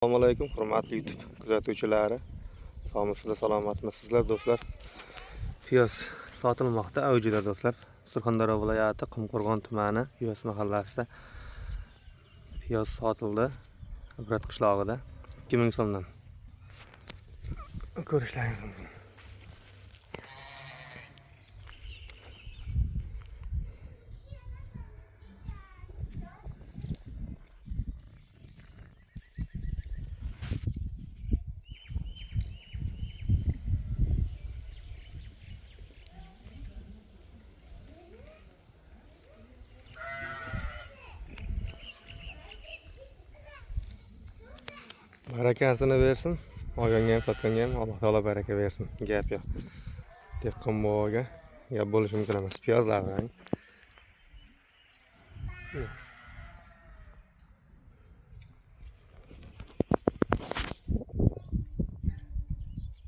Assalomu alaykum, hurmatli YouTube kuzatuvchilari. Sog'misizlar, salomatmisizlar do'stlar? Piyoz sotilmoqda Avjida do'stlar. Surxondaryo viloyati Qumqo'rg'on tumani Piyoz mahallasida piyoz sotildi. Ibrat qishlog'ida 2000 so'mdan. Ko'rishlaringiz mumkin. Barakasini bersin. Olganga ham sotganga ham Alloh taolo baraka bersin. Gap yo'q. Dehqonboboga gap bo'lishi mumkin emas. Piyozlarni